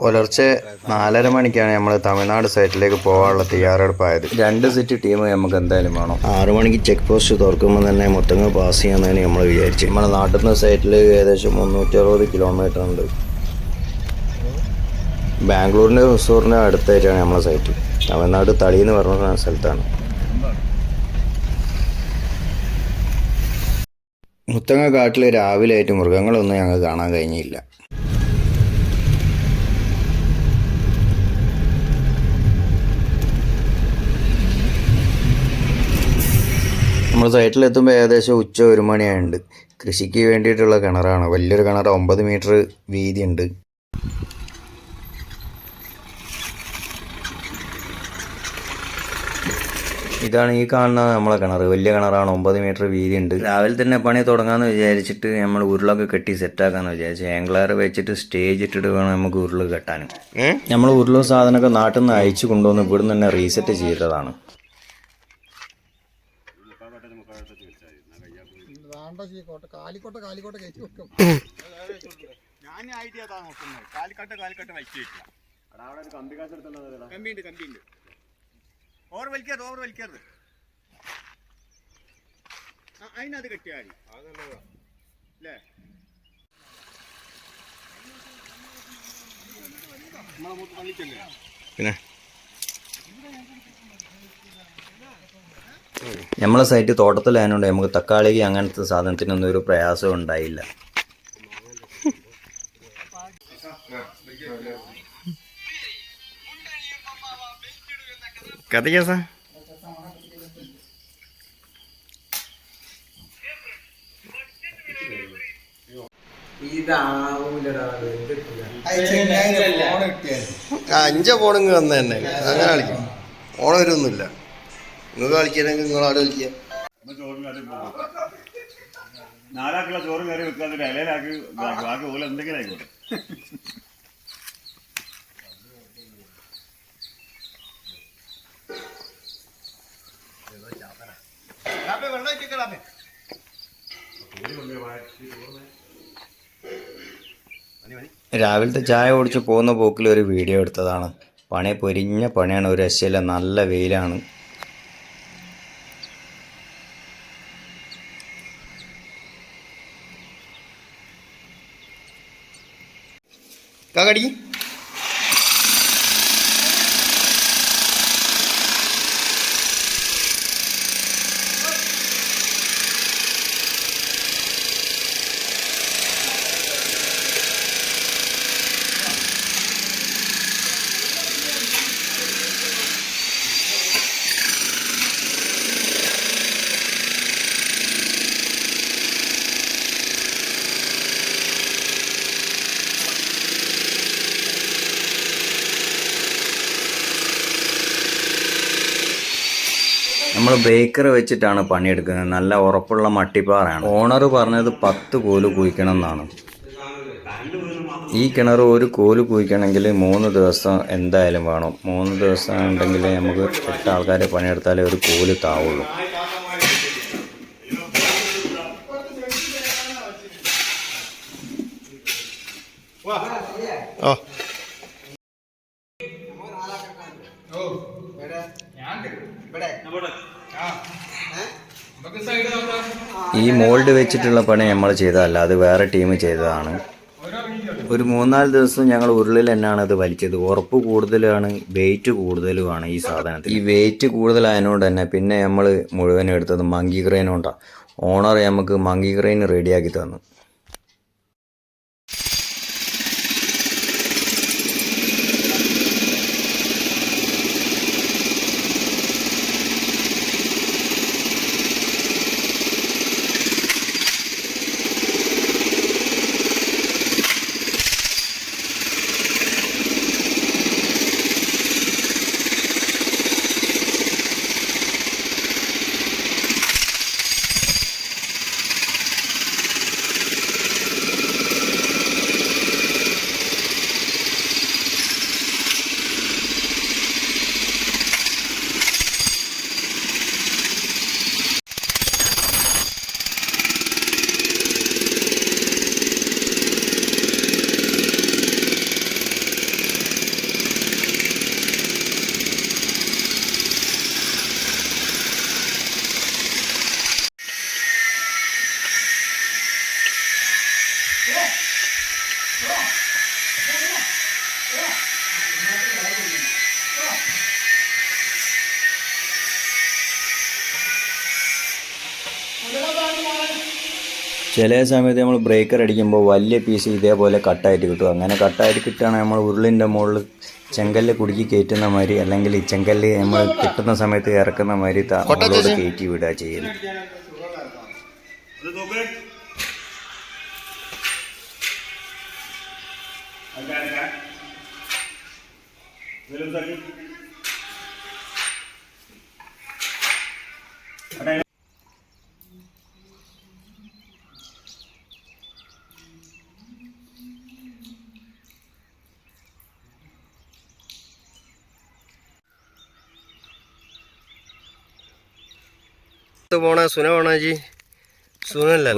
പുലർച്ചെ 4:30 മണിക്കാണ് നമ്മൾ തമിഴ്നാട് സൈറ്റിലേക്ക് പോകാനുള്ള തയ്യാറെടുപ്പായത്. 2 സെറ്റ് ടീം നമുക്ക് എന്തായാലും വേണം. 6 മണിക്ക് ചെക്ക് പോസ്റ്റ് തുറക്കുമ്പോൾ തന്നെ മൊത്തങ്ങൾ പാസ് ചെയ്യാമെന്നാണ് നമ്മൾ വിചാരിച്ചു. നമ്മുടെ നാട്ടിൽ നിന്ന് സൈറ്റിൽ ഏകദേശം 360 കിലോമീറ്റർ ഉണ്ട്. ബാംഗ്ലൂരിൻ്റെ ഹുസൂറിൻ്റെ അടുത്തായിട്ടാണ് നമ്മളെ സൈറ്റ്. തമിഴ്നാട് തളി എന്ന് പറഞ്ഞ സ്ഥലത്താണ്. മുത്തങ്ങ കാട്ടിൽ രാവിലെ ആയിട്ട് മൃഗങ്ങളൊന്നും ഞങ്ങൾക്ക് കാണാൻ കഴിഞ്ഞില്ല. നമ്മൾ സൈറ്റിലെത്തുമ്പോൾ ഏകദേശം ഉച്ച 1 മണിയായിട്ടുണ്ട്. കൃഷിക്ക് വേണ്ടിയിട്ടുള്ള കിണറാണ്. വലിയൊരു കിണർ, 9 മീറ്റർ വീതിയുണ്ട്. ഇതാണ് ഈ കാണുന്ന നമ്മളെ കിണർ. വലിയ കിണറാണ്, 9 മീറ്റർ വീതിയുണ്ട്. രാവിലെ തന്നെ പണി തുടങ്ങാമെന്ന് വിചാരിച്ചിട്ട് നമ്മൾ ഉരുളൊക്കെ കെട്ടി സെറ്റാക്കാമെന്ന് വിചാരിച്ചു. ആംഗ്ലർ വെച്ചിട്ട് സ്റ്റേജ് ഇട്ടിട്ട് വേണം നമുക്ക് ഉരുള് കെട്ടാനും. നമ്മൾ ഉരുളും സാധനമൊക്കെ നാട്ടിൽ നിന്ന് അയച്ചു കൊണ്ടുവന്ന് ഇവിടുന്ന് തന്നെ റീസെറ്റ് ചെയ്തതാണ്. അതിനത് കെട്ടിയാൽ അല്ലേ? പിന്നെ നമ്മളെ സൈറ്റ് തോട്ടത്തിലായതുകൊണ്ട് നമുക്ക് തക്കാളിക്ക് അങ്ങനത്തെ സാധനത്തിനൊന്നും ഒരു പ്രയാസം ഉണ്ടായില്ല. കത്തിക്കാ അഞ്ച ഫോണിങ് വന്ന തന്നെ അങ്ങനെ കളിക്കും. ഓണം വരുമൊന്നുമില്ല. നിങ്ങൾക്ക് കളിക്കണമെങ്കിൽ നിങ്ങളവിടെ കളിക്കുക. നാലാക്കുള്ള ചോറ് കയറി വെക്കാൻ ഇലയിലാക്കി ബാക്കി പോലെ എന്തെങ്കിലും ആയിക്കോട്ടെ. രാവിലത്തെ ചായ കുടിച്ച് പോകുന്ന പോക്കിൽ ഒരു വീഡിയോ എടുത്തതാണ്. പണി പൊരിഞ്ഞ പണിയാണ്, ഒരു രക്ഷയില്ല. നല്ല വെയിലാണ്. കാക്കടി നമ്മൾ ബേക്കർ വെച്ചിട്ടാണ് പണിയെടുക്കുന്നത്. നല്ല ഉറപ്പുള്ള മട്ടിപ്പാറയാണ്. ഓണർ പറഞ്ഞത് 10 കോല് കുഴിക്കണം എന്നാണ്. ഈ കിണർ ഒരു കോല് കുഴിക്കണമെങ്കിൽ 3 ദിവസം എന്തായാലും വേണം. 3 ദിവസം ഉണ്ടെങ്കിൽ നമുക്ക് 8 ആൾക്കാരെ പണിയെടുത്താലേ ഒരു കോല് താവുള്ളൂ. ഈ മോൾഡ് വെച്ചിട്ടുള്ള പണി നമ്മൾ ചെയ്തതല്ല, അത് വേറെ ടീം ചെയ്തതാണ്. ഒരു 3-4 ദിവസം ഞങ്ങൾ ഉരുളിൽ തന്നെയാണ് ഇത് വലിച്ചത്. ഉറപ്പ് കൂടുതലാണ്, വെയിറ്റ് കൂടുതലുമാണ് ഈ സാധനത്തിൽ. ഈ വെയിറ്റ് കൂടുതലായതുകൊണ്ട് തന്നെ പിന്നെ നമ്മൾ മുഴുവൻ എടുത്തത് മങ്കി ക്രെയിൻ കൊണ്ടാണ്. ഓണർ നമുക്ക് മങ്കി ക്രെയിൻ റെഡിയാക്കി തന്നു. ചില സമയത്ത് നമ്മൾ ബ്രേക്കർ അടിക്കുമ്പോൾ വലിയ പീസ് ഇതേപോലെ കട്ടായിട്ട് കിട്ടും. അങ്ങനെ കട്ടായിട്ട് കിട്ടുകയാണെങ്കിൽ നമ്മൾ ഉരുളിൻ്റെ മുകളിൽ ചെങ്കല്ല് കുടുക്കി കയറ്റുന്ന മാതിരി, അല്ലെങ്കിൽ ഈ ചെങ്കല്ല് നമ്മൾ കിട്ടുന്ന സമയത്ത് ഇറക്കുന്ന മാതിരി മുകളിലോട്ട് കയറ്റി വിടുക ചെയ്യല്.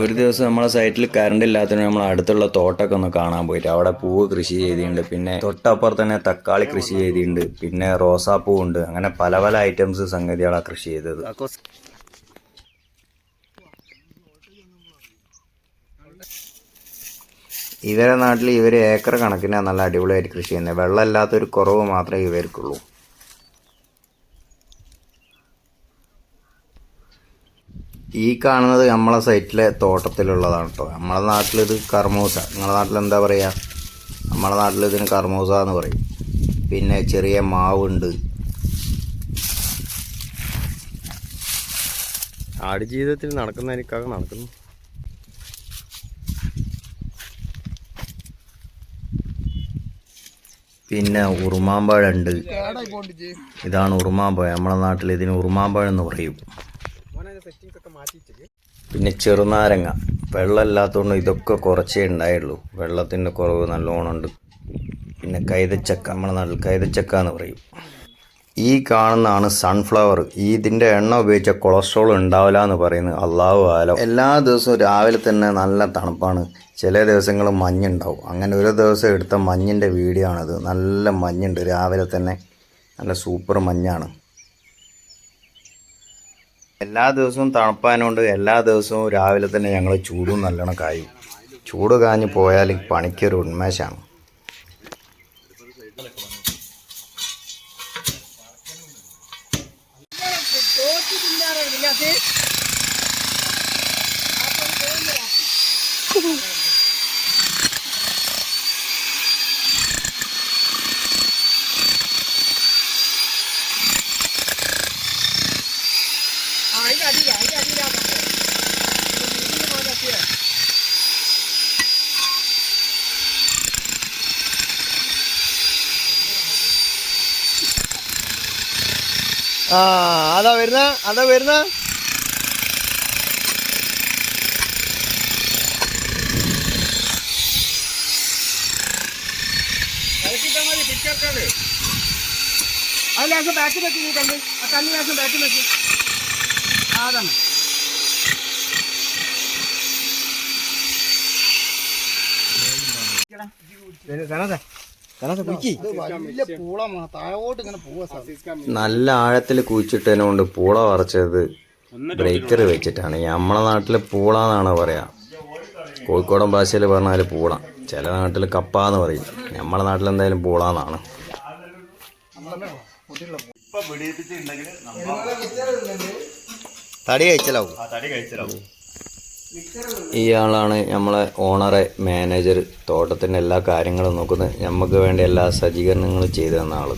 ഒരു ദിവസം നമ്മളെ സൈറ്റിൽ കറണ്ട് ഇല്ലാത്തതിന് നമ്മൾ അടുത്തുള്ള തോട്ടമൊക്കെ ഒന്ന് കാണാൻ പോയിട്ട് അവിടെ പൂവ് കൃഷി ചെയ്തിട്ടുണ്ട്. പിന്നെ തൊട്ടപ്പുറത്ത് തന്നെ തക്കാളി കൃഷി ചെയ്തിട്ടുണ്ട്. പിന്നെ റോസാപ്പൂ ഉണ്ട്. അങ്ങനെ പല പല ഐറ്റംസ് സംഗതികളാണ് കൃഷി ചെയ്തത്. ഇവരെ നാട്ടിൽ ഇവർ ഏക്കർ കണക്കിന് നല്ല അടിപൊളിയായിട്ട് കൃഷി ചെയ്യുന്നത്. വെള്ളമില്ലാത്തൊരു കുറവ് മാത്രമേ ഇവർക്കുള്ളൂ. ഈ കാണുന്നത് നമ്മളെ സൈറ്റിലെ തോട്ടത്തിലുള്ളതാണ് കേട്ടോ. നമ്മളെ നാട്ടിലിത് കർമൂസ, നിങ്ങളുടെ നാട്ടിൽ എന്താ പറയുക? നമ്മളെ നാട്ടിൽ ഇതിന് കർമൂസ എന്ന് പറയും. പിന്നെ ചെറിയ മാവുണ്ട്. ആടുജീവിതത്തിൽ നടക്കുന്നതിനൊക്കെ നടക്കുന്നു. പിന്നെ ഉറുമാമ്പഴമുണ്ട്. ഇതാണ് ഉറുമാമ്പഴം. നമ്മളെ നാട്ടിൽ ഇതിന് ഉറുമാമ്പഴം എന്ന് പറയും. പിന്നെ ചെറുനാരങ്ങ. വെള്ളമില്ലാത്തതുകൊണ്ട് ഇതൊക്കെ കുറച്ചേ ഉണ്ടായുള്ളൂ. വെള്ളത്തിൻ്റെ കുറവ് നല്ലോണം ഉണ്ട്. പിന്നെ കൈതച്ചക്ക, നമ്മുടെ നാട്ടിൽ കൈതച്ചക്ക എന്ന് പറയും. ഈ കാണുന്നതാണ് സൺഫ്ലവർ. ഇതിൻ്റെ എണ്ണ ഉപയോഗിച്ച കൊളസ്ട്രോൾ ഉണ്ടാവില്ല എന്ന് പറയുന്നത് അള്ളാഹു ആലം. എല്ലാ ദിവസവും രാവിലെ തന്നെ നല്ല തണുപ്പാണ്. ചില ദിവസങ്ങൾ മഞ്ഞുണ്ടാവും. അങ്ങനെ ഒരു ദിവസം എടുത്ത മഞ്ഞിൻ്റെ വീഡിയോ ആണിത്. നല്ല മഞ്ഞുണ്ട് രാവിലെ തന്നെ, നല്ല സൂപ്പർ മഞ്ഞാണ്. എല്ലാ ദിവസവും തണുപ്പായതുകൊണ്ട് എല്ലാ ദിവസവും രാവിലെ തന്നെ ഞങ്ങൾ ചൂടും നല്ലോണം കായും. ചൂട് കാഞ്ഞ് പോയാൽ പണിക്കൊരു ഉന്മേഷമാണ്. അതാ വരുന്ന ബാക്കിൽ വെച്ച് നീ കല്ല് ആ കല്ല് ഗ്യാസ് ബാക്കിൽ വെച്ച് അതാണ്. നല്ല ആഴത്തിൽ കുഴിച്ചിട്ടതിനെ കൊണ്ട് പൂള പറിച്ചത് ബ്രേക്കർ വെച്ചിട്ടാണ്. നമ്മളെ നാട്ടിൽ പൂള എന്നാണ് പറയാ. കോഴിക്കോടൻ ഭാഷയിൽ പറഞ്ഞാൽ പൂള, ചില നാട്ടിൽ കപ്പ എന്ന് പറയും. നമ്മളെ നാട്ടിൽ എന്തായാലും പൂള എന്നാണ്. തടി കഴിച്ചലാവും. ഇയാളാണ് നമ്മളെ ഓണറെ, മാനേജർ. തോട്ടത്തിൻ്റെ എല്ലാ കാര്യങ്ങളും നോക്കുന്നത്, നമുക്ക് വേണ്ട എല്ലാ സജ്ജീകരണങ്ങളും ചെയ്തു തന്ന ആൾ.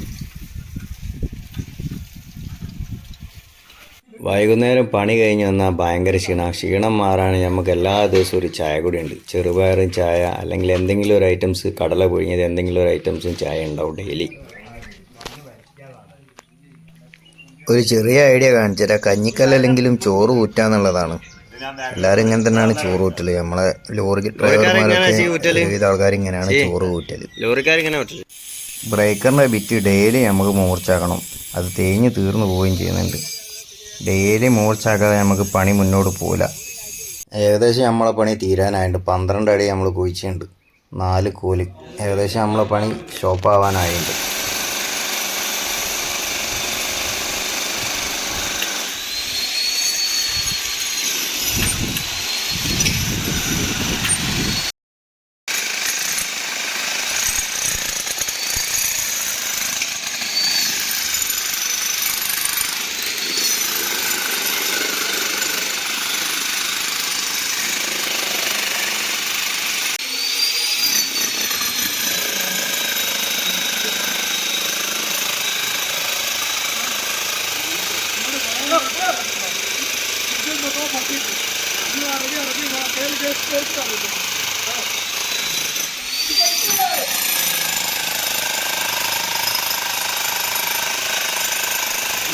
വൈകുന്നേരം പണി കഴിഞ്ഞ് വന്നാൽ ഭയങ്കര ക്ഷീണം മാറാൻ നമുക്ക് എല്ലാ ദിവസവും ഒരു ചായ കൂടി ഉണ്ട്. ചെറുപയറും ചായ, അല്ലെങ്കിൽ എന്തെങ്കിലും ഒരു ഐറ്റംസ്, കടല പുഴുങ്ങിയത് എന്തെങ്കിലും ഒരു ഐറ്റംസും ചായ ഉണ്ടാവും ഡെയിലി. ഒരു ചെറിയ ഐഡിയ കാണിച്ചുതരാം. കഞ്ഞിക്കല്ലെങ്കിലും ചോറ് ഊറ്റാന്നുള്ളതാണ്. എല്ലാവരും ഇങ്ങനെ തന്നെയാണ് ചോറ് ഊറ്റല്. നമ്മളെ ലോറി ഡ്രൈവർമാരൊക്കെ വിവിധ ആൾക്കാർ ഇങ്ങനെയാണ് ചോറ് ഊറ്റല്. ബ്രേക്കറിൻ്റെ ബിറ്റ് ഡെയിലി നമുക്ക് മൂർച്ചാക്കണം. അത് തേഞ്ഞ് തീർന്നു പോവുകയും ചെയ്യുന്നുണ്ട്. ഡെയിലി മൂർച്ചാക്കാതെ നമുക്ക് പണി മുന്നോട്ട് പോകില്ല. ഏകദേശം നമ്മളെ പണി തീരാനായിട്ട് 12 അടി നമ്മൾ കുഴിച്ചിട്ടുണ്ട്. 4 കൂലി. ഏകദേശം നമ്മളെ പണി ഷോപ്പാവാനായിട്ടുണ്ട്.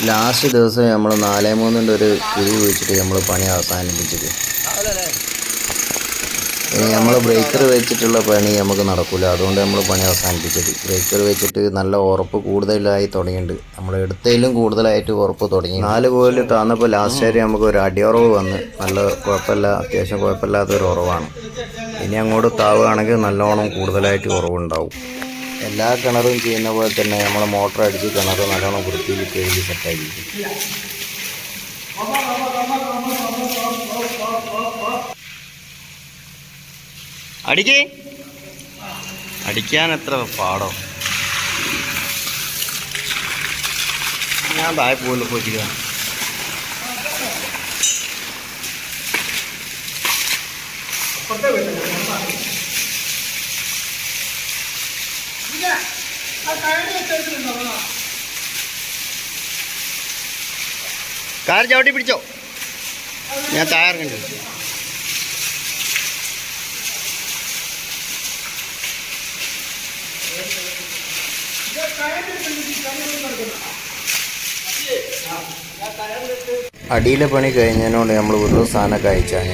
ലാസ്റ്റ് ദിവസം നമ്മൾ 4-3 ഒരു കുഴി കുഴിച്ചിട്ട് നമ്മൾ പണി അവസാനിപ്പിച്ചത്. ഇനി നമ്മൾ ബ്രേക്കർ വെച്ചിട്ടുള്ള പണി നമുക്ക് നടക്കില്ല, അതുകൊണ്ട് നമ്മൾ പണി അവസാനിപ്പിച്ചത്. ബ്രേക്കർ വെച്ചിട്ട് നല്ല ഉറപ്പ് കൂടുതലായി തുടങ്ങിയിട്ടുണ്ട്, നമ്മൾ എടുത്തതിലും കൂടുതലായിട്ട് ഉറപ്പ് തുടങ്ങി. 4 കോല് താന്നപ്പോൾ ലാസ്റ്റ് ആയിട്ട് നമുക്ക് ഒരു അടിയുറവ് വന്ന് നല്ല കുഴപ്പമില്ല, അത്യാവശ്യം കുഴപ്പമില്ലാത്തൊരു ഉറവാണ്. ഇനി അങ്ങോട്ട് താവുകയാണെങ്കിൽ നല്ലോണം കൂടുതലായിട്ട് ഉറവുണ്ടാവും. എല്ലാ കിണറും ചെയ്യുന്ന പോലെ തന്നെ നമ്മൾ മോട്ടർ അടിച്ച് കിണർ നല്ലോണം വൃത്തിയിൽ കഴുകി സെറ്റാക്കിയിരിക്കും. അടിക്കാൻ എത്ര പാടോ, ഞാൻ താഴെ പോലും പോയിട്ടില്ല. കാർ ചവിട്ടി പിടിച്ചോ, ഞാൻ താഴെ ഇറങ്ങുന്നുണ്ട്. അടിയിലെ പണി കഴിഞ്ഞതിനോട് നമ്മൾ ഒരു സാധനമൊക്കെ അയച്ചാൽ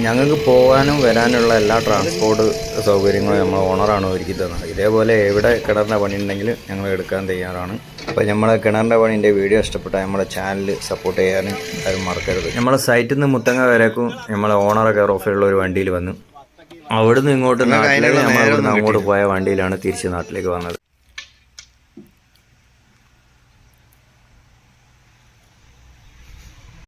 ഞങ്ങൾക്ക് പോകാനും വരാനുള്ള എല്ലാ ട്രാൻസ്പോർട്ട് സൗകര്യങ്ങളും നമ്മൾ ഓണറാണ് ഒരുക്കി തന്നത്. ഇതേപോലെ എവിടെ കിണറിൻ്റെ പണി ഉണ്ടെങ്കിൽ ഞങ്ങൾ എടുക്കാൻ തയ്യാറാണ്. അപ്പോൾ നമ്മളെ കിണറിൻ്റെ പണീൻ്റെ വീഡിയോ ഇഷ്ടപ്പെട്ടാൽ നമ്മുടെ ചാനൽ സപ്പോർട്ട് ചെയ്യാനും ആരും മറക്കരുത്. നമ്മളെ സൈറ്റിൽ നിന്ന് മുത്തങ്ങ വരേക്കും നമ്മളെ ഓണറെ കെയർ ഓഫിലുള്ള ഒരു വണ്ടിയിൽ വന്നു. അവിടുന്ന് ഇങ്ങോട്ട് നാട്ടിലേക്ക് നമ്മൾ അങ്ങോട്ട് പോയ വണ്ടിയിലാണ് തിരിച്ച് നാട്ടിലേക്ക് വന്നത്.